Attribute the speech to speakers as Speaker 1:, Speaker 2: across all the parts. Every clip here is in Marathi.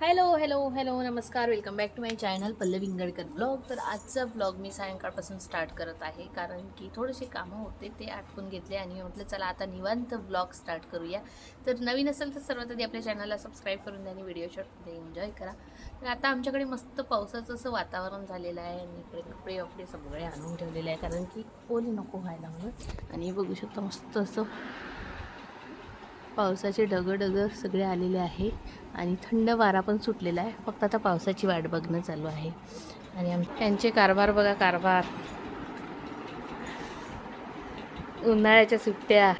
Speaker 1: हॅलो हॅलो हॅलो नमस्कार, welcome back to my channel Pallavi Ingadkar blog. तर आजचा ब्लॉग मी सायंकाळपासून स्टार्ट करत आहे, कारण की थोडेसे कामं होते ते आटपून घेतले आणि म्हटलं चला आता निवांत ब्लॉग स्टार्ट करूया. तर नवीन असेल तर सर्वात आधी आपल्या चॅनलला सबस्क्राईब करून द्या आणि व्हिडिओ शॉर्टमध्ये एन्जॉय करा. तर आता आमच्याकडे मस्त पावसाचं असं वातावरण झालेलं आहे आणि इकडे कपडे वपडे सगळे आणून ठेवलेले आहे, कारण की ओले नको व्हायला म्हणून. आणि बघू शकता मस्त असं पावसाचे ढगं सगळे आलेले आहे आणि थंड वारा पण सुटलेला आहे. फक्त आता पावसाची वाट बघणं चालू आहे. आणि त्यांचे कारभार बघा, कारभार. उन्हाळ्याच्या सुट्ट्या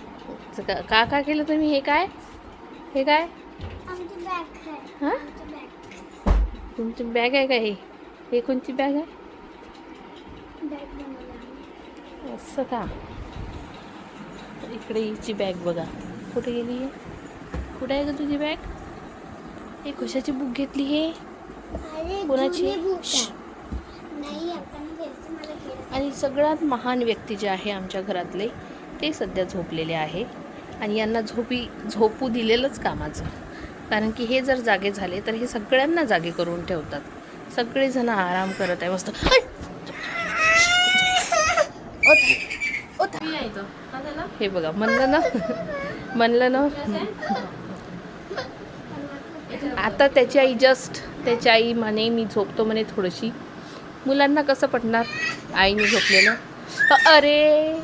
Speaker 1: का केलं तुम्ही? हे काय हां, तुमची बॅग आहे का? हे कोणती बॅग आहे? असं का? इकडे हिची बॅग बघा, कुठे गेली आहे? कुठे आहे का तुझी बॅग? हे कशाची बुक घेतली? हे कोणाची? आणि सगळ्यात महान व्यक्ती जे आहे आमच्या घरातले ते सध्या झोपलेले आहे आणि यांना झोपू दिलेलंच कामाचं. कारण की हे जर जागे झाले तर हे सगळ्यांना जागे करून ठेवतात. सगळेजण आराम करत आहे मस्त. हे बघा, म्हणलं ना आता त्याची आई म्हणे मी झोपतो म्हणे थोडीशी. मुलांना कसं पटणार आईने झोपलेलं? अरे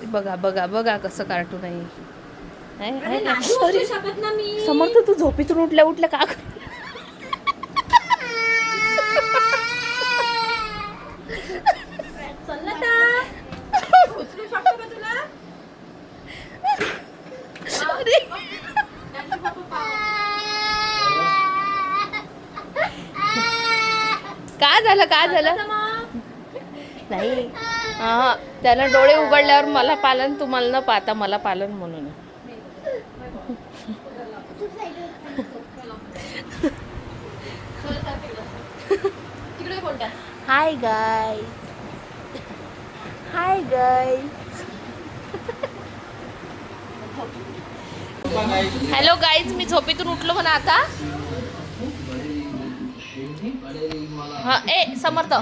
Speaker 1: बघा बघा बघा कसं कार्टून आहे. समर्थ, तू झोपेतून उठल्या का? का झालं नाही. हा, त्याला डोळे उघडल्यावर मला पालन, तुम्हाला न पाहता मला पालन म्हणून. हाय गाय, हॅलो गाईज, मी झोपेतून उठलो म्हणा आता. हा, समर्थ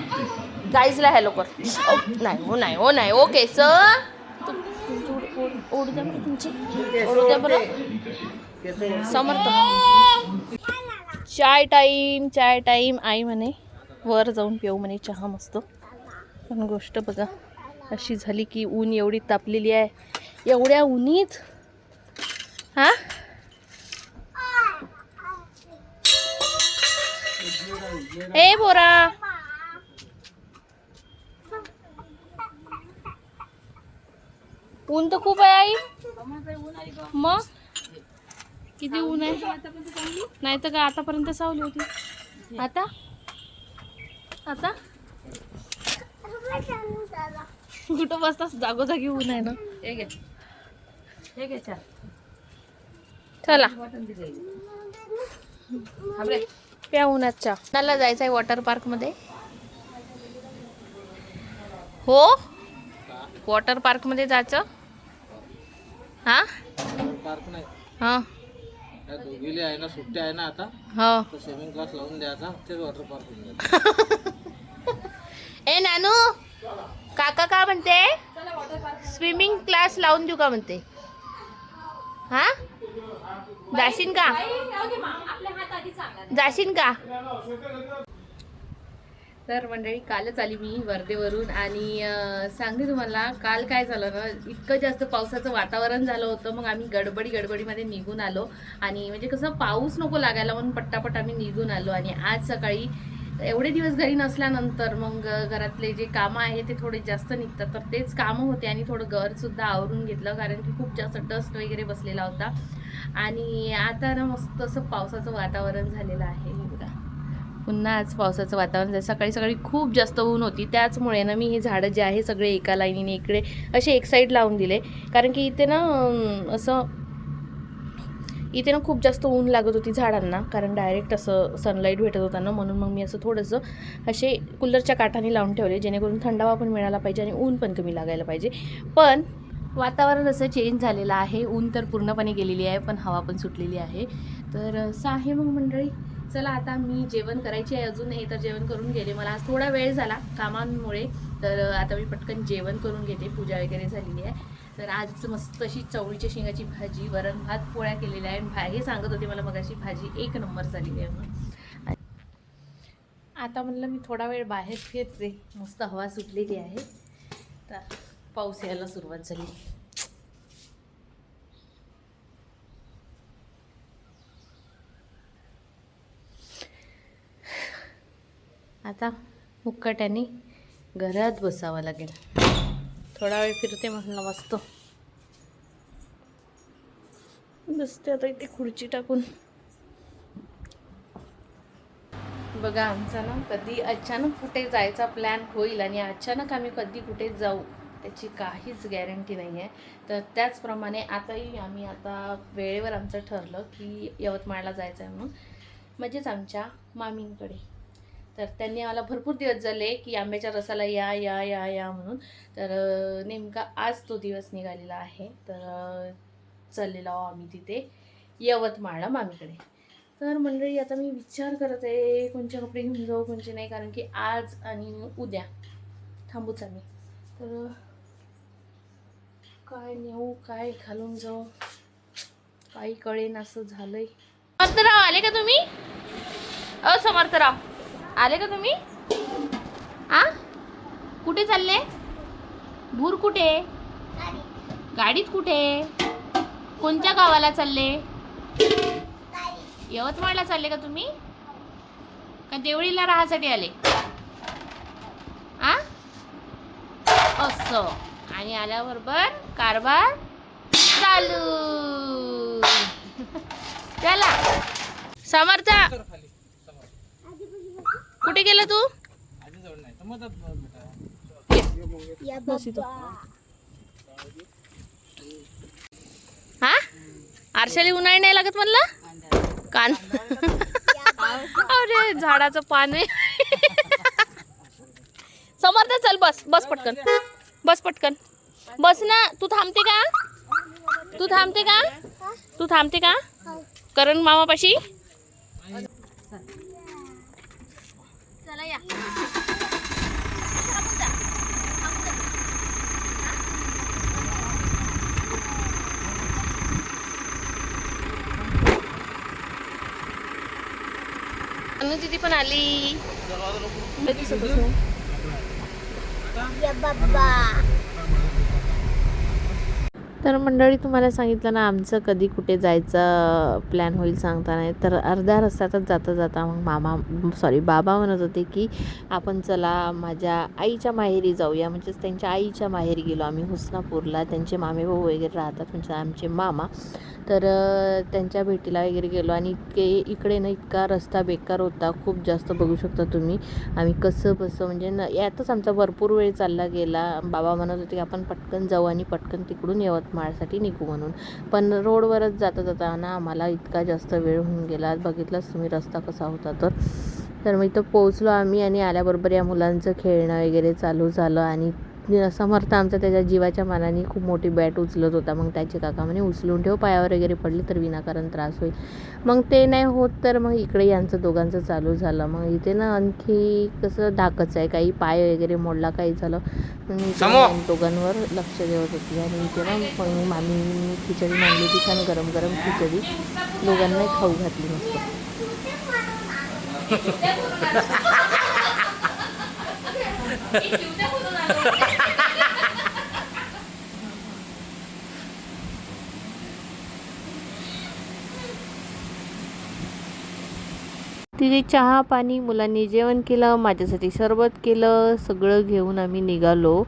Speaker 1: गाईजला हॅलो कर. नाही ओके सर. ओढू द्या बरं समर्थ. चाय टाईम आई म्हणे वर जाऊन पिऊ म्हणे चहा मस्त. पण गोष्ट बघा अशी झाली की ऊन एवढी तापलेली आहे, एवढ्या उन्हीत. हा, बोरा ऊन तर खूप आहे आई. मग किती ऊन आहे? नाही तर का आतापर्यंत सावली होती. आता कुठं बसतास? जागोजागी ऊन आहे ना. चला प्या उन्हाच्या. त्याला जायचं आहे वॉटर पार्क मध्ये. हो, वॉटर पार्क मध्ये जायचं. हा हा
Speaker 2: दोघीले आहे ना, सुट्ट्या आहे ना आता.
Speaker 1: हो,
Speaker 2: स्विमिंग क्लास लावून द्यायचा, ते वॉटर पार्क.
Speaker 1: ए नानू, काका का म्हणते? स्विमिंग क्लास लावून देऊ का म्हणते? हा, जाशील का? तर मंडळी, कालच आली मी वर्धेवरून आणि सांगते तुम्हाला काल काय झालं ना, इतकं जास्त पावसाचं वातावरण झालं होतं. मग आम्ही गडबडीमध्ये निघून आलो आणि म्हणजे कसं पाऊस नको लागायला म्हणून पट्टापट आम्ही निघून आलो. आणि आज सकाळी एवढे दिवस घरी नसल्यानंतर मग घरातले जे कामं आहे ते थोडे जास्त निघतात, तर तेच कामं होते आणि थोडं घरसुद्धा आवरून घेतलं, कारण की खूप जास्त डस्ट वगैरे बसलेला होता. आणि आता ना मस्त असं पावसाचं वातावरण झालेलं आहे. बघा, पुन्हा आज पावसाचं वातावरण झालं. सकाळी खूप जास्त ऊन होती, त्याचमुळे ना मी हे झाडं जे आहे सगळे एका लाईनीने इकडे असे एक साईड लावून दिले, कारण की इथे ना खूप जास्त ऊन लागत होती झाडांना, कारण डायरेक्ट असं सनलाईट भेटत होता ना, म्हणून मग मी असं थोडंसं असे कूलरच्या काठाने लावून ठेवले, जेणेकरून थंडावा पण मिळाला पाहिजे आणि ऊन पण कमी लागायला पाहिजे. पण वातावरण असं चेंज झालेलं आहे. ऊन तर पूर्णपणे गेलेली आहे, पण हवा पण सुटलेली आहे. तर असं आहे मग मंडळी. चला आता मी जेवण करायची आहे अजून. हे तर जेवण करून गेले. मला आज थोडा वेळ झाला कामांमुळे, तर आता मी पटकन जेवण करून घेते. पूजा वगैरे झालेली आहे. तर आज मस्त अशी चवळीच्या शेंगाची भाजी, वरण भात, पोळ्या केलेल्या आहे. हे सांगत होते मला मगाशी भाजी 1 नंबर झालेली आहे म्हणून. आता म्हणलं मी थोडा वेळ बाहेर फिरते. मस्त हवा सुटलेली आहे. तर पाऊस यायला सुरुवात झाली. आता मुक्काट्याने घरात बसावं लागेल. थोडा वेळ फिरते म्हटलं मस्त. बसते आता इथे खुर्ची टाकून. बघा आमचा ना कधी अचानक कुठे जायचा प्लॅन होईल आणि अचानक आम्ही कधी कुठे जाऊ त्याची काहीच गॅरंटी नाही आहे. तर त्याचप्रमाणे आताही आम्ही आता वेळेवर आमचं ठरलं की यवतमाळला जायचं आहे म्हणून, म्हणजेच आमच्या मामींकडे. तर त्यांनी आम्हाला भरपूर दिवस झाले की आंब्याच्या रसाला या या या या म्हणून. तर नेमका आज तो दिवस निघालेला आहे. तर चाललेलो आहो आम्ही तिथे यवतमाळला मामीकडे. तर मंडळी आता मी विचार करत आहे कोणचे कपडे घेऊन जाऊ कोणचे नाही, कारण की आज आणि उद्या थांबूच आम्ही. तर काय नेऊ काय घालून जाऊ काही कळेन असं झालंय. समर्थराव आले का तुम्ही? समर्थराव आले का तुम्ही? आ कुठे चालले? भूर कुठे? गाडीत कुठे? कोणत्या गावाला चालले? यवतमाळला चालले का तुम्ही? का देवळीला राहायसाठी आले? आ असं. आणि आल्याबरोबर कारभार चालू. चला समर्थ कुठे गेला तू? हा आरशाली उन्हाळी नाही लागत म्हणलं कान. अरे झाडाचं पान आहे. समर्थ चल बस बस पटकन बस पटकन बस ना. तू थांबते का? तू थांबते का? तू थांबते का करण मामापाशी? चला या. अनु दीदी पण आली. तर मंडळी तुम्हाला सांगितलं ना आमचं कधी कुठे जायचं प्लॅन होईल सांगता नाही. तर अर्ध्या रस्त्यातच जाता जाता मग बाबा म्हणत होते की आपण चला माझ्या आईच्या माहेरी जाऊया. म्हणजेच त्यांच्या आईच्या माहेरी गेलो आम्ही हुसनापूरला. त्यांचे मामे भाऊ वगैरे राहतात म्हणजे आमचे मामा. तर त्यांच्या भेटीला वगैरे गेलो आणि इकडे ना इतका रस्ता बेकार होता खूप जास्त. बघू शकता तुम्ही आम्ही कसं म्हणजे यातच आमचा भरपूर वेळ चालला गेला. बाबा म्हणत होते की आपण पटकन जाऊ आणि पटकन तिकडून यवतमाळसाठी निघू म्हणून. पण रोडवरच जाता जाता ना आम्हाला इतका जास्त वेळ होऊन गेला. बघितलंच तुम्ही रस्ता कसा होता. तर मग इथं पोहोचलो आम्ही आणि आल्याबरोबर या मुलांचं खेळणं वगैरे चालू झालं. आणि समर्थ आमचा त्याच्या जीवाच्या मानाने खूप मोठी बॅट उचलत होता. मग त्याचे काका म्हणे उचलून ठेव, पायावर वगैरे पडली तर विनाकारण त्रास होईल. मग ते नाही होत तर मग इकडे यांचं दोघांचं चालू झालं. मग इथे ना आणखी कसं धाकच आहे, काही पाय वगैरे मोडला काही झालं. दोघांवर लक्ष देत होती. आणि इथे ना मग मामी खिचडी मांडली होती छान गरम गरम खिचडी. दोघांनाही खाऊ घातली मस्त. तिथे चहा पाणी, मुलांनी जेवण केलं, माझ्यासाठी सरबत केलं, सगळं घेऊन आम्ही निघालो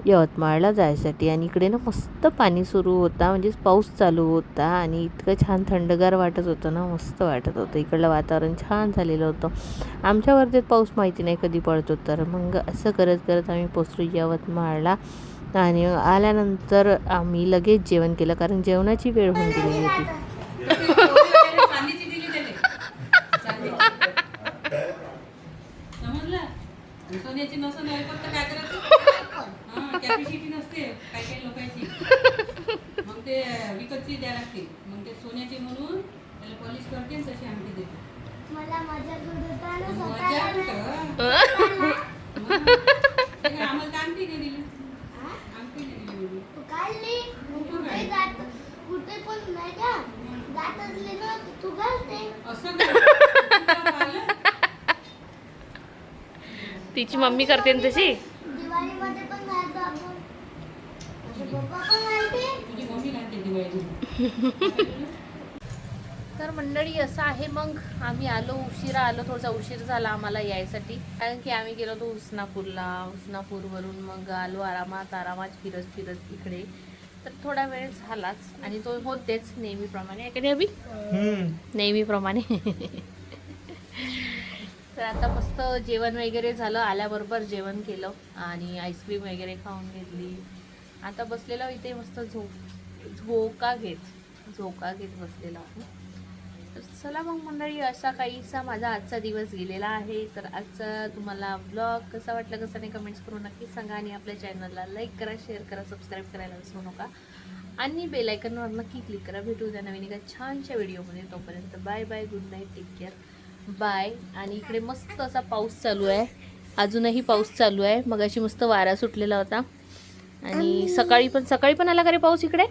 Speaker 1: यवतमाळला जायसाठी. आणि इकडे ना मस्त पाणी सुरू होता, म्हणजेच पाऊस चालू होता. आणि इतकं छान थंडगार वाटत होतं ना, मस्त वाटत होतं. इकडलं वातावरण छान झालेलं होतं. आमच्या वर्धेत पाऊस माहिती नाही कधी पडतो. तर मग असं करत करत आम्ही पोचलो यवतमाळला. आणि आल्यानंतर आम्ही लगेच जेवण केलं कारण जेवणाची वेळ होऊन गेलेली होती.
Speaker 3: सोन्याची नसून फक्त काय करायचं कॅपॅसिटी नसते काही काही लोकांची. दिसते म्हणून त्याला पॉलिश करते आणि तशी आमटी देते.
Speaker 4: मला माझ्या दुधाला
Speaker 3: मजा
Speaker 4: स्वतःला
Speaker 3: वाटतं. ते काय आम्हाला तर आमटी नाही दिली. आमटी नाही दिली म्हणून.
Speaker 4: तू काढली कुठे जात कुठे पण नाही का जात असले ना तू घालते
Speaker 3: असं काय? तुला पाहिलं?
Speaker 1: तिची मम्मी करते ना तशी.
Speaker 4: दिवाळीमध्ये पण घालतो आपण माझे पप्पा पण घालते.
Speaker 3: तुझी मम्मी घालते दिवाळीला.
Speaker 1: तर मंडळी असं आहे. मग आम्ही आलो, उशिरा आलो, थोडासा उशीर झाला आम्हाला यायसाठी, कारण की आम्ही गेलो होतो उस्नापूरला. उस्नापूरवरून मग आलो आरामात फिरत इकडे. तर थोडा वेळ झालाच आणि तो होतेच नेहमीप्रमाणे. आहे का नाही अभि? नेहमीप्रमाणे. तर आता मस्त जेवण वगैरे झालं, आल्याबरोबर जेवण केलं आणि आईस्क्रीम वगैरे खाऊन घेतली. आता बसलेलो इथे मस्त झोका घेत बसलेला आहे. तर चला मग मंडळी, असा काहीसा माझा आजचा दिवस गेलेला आहे. तर आजचा तुम्हाला ब्लॉग कसा वाटला कसा नाही कमेंट्स करून नक्कीच सांगा. आणि आपल्या चॅनलला लाईक करा, शेअर करा, सबस्क्राईब करायला विसरू नका आणि बेल आयकॉनवर नक्की क्लिक करा. भेटू उद्या नवीन एका छानशा व्हिडिओमध्ये. तोपर्यंत bye bye, good night, take care, bye. आणि इकडे मस्त असा पाऊस चालू आहे, अजूनही पाऊस चालू आहे. मगाशी मस्त वारा सुटलेला होता आणि सकाळी पण आला का रे पाऊस इकडे?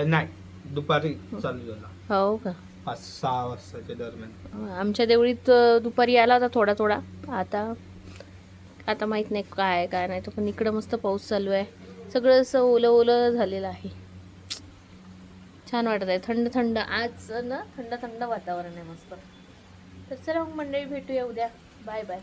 Speaker 5: नाही, दुपारी चालू झाला.
Speaker 1: हो का?
Speaker 5: 5-6 वाजताच्या दरम्यान.
Speaker 1: आमच्या देवळीत दुपारी आला होता थोडा. आता माहित नाही काय नाही तो, पण इकडं मस्त पाऊस चालू आहे. सगळं असं ओलं झालेलं आहे. छान वाटत आहे, थंड आज ना, थंड वातावरण आहे मस्त. तर चला मग मंडळी, भेटूया उद्या. Bye bye.